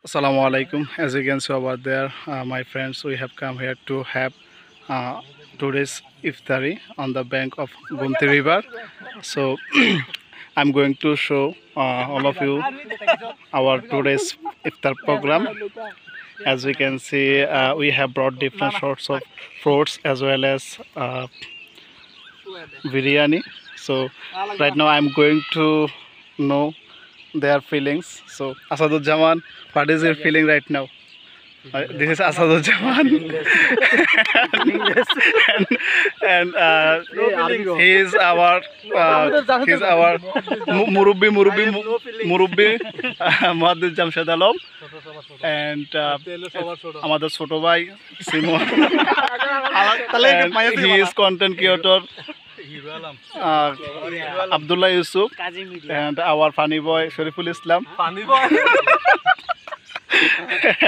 Assalamu alaikum. As you can see over there, my friends, we have come here to have today's iftari on the bank of Gumti River. So I'm going to show all of you our today's iftar program. As we can see, we have brought different sorts of fruits as well as biryani. So right now I'm going to know their feelings. So Asaduzzaman, what is your feeling right now? This is Asaduzzaman, and he is our মুরব্বি মহাদ্দেশ Jamshed Alam and আমাদের ছোট ভাই Simon, and he is content creator Abdullah Yusuf, and our funny boy Shariful Islam.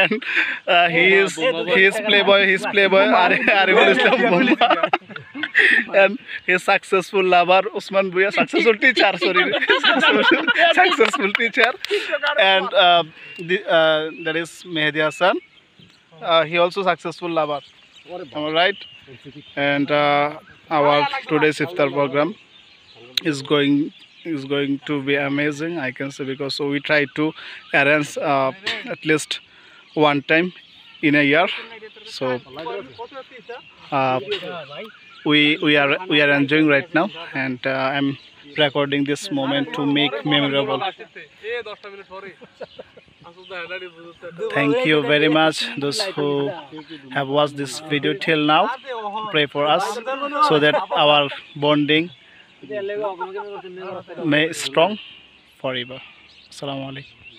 And he is playboy Ariful Islam Mumma. And his successful lover Usman Buya, successful teacher, successful teacher. And that is Mehdi Hassan. He also successful lover. Am I right? And our today's iftar program is going to be amazing, I can say, because we try to arrange at least one time in a year. So we are enjoying right now, and I'm recording this moment to make memorable. Thank you very much those who have watched this video till now. Pray for us so that our bonding may strong forever. Assalamu alaikum.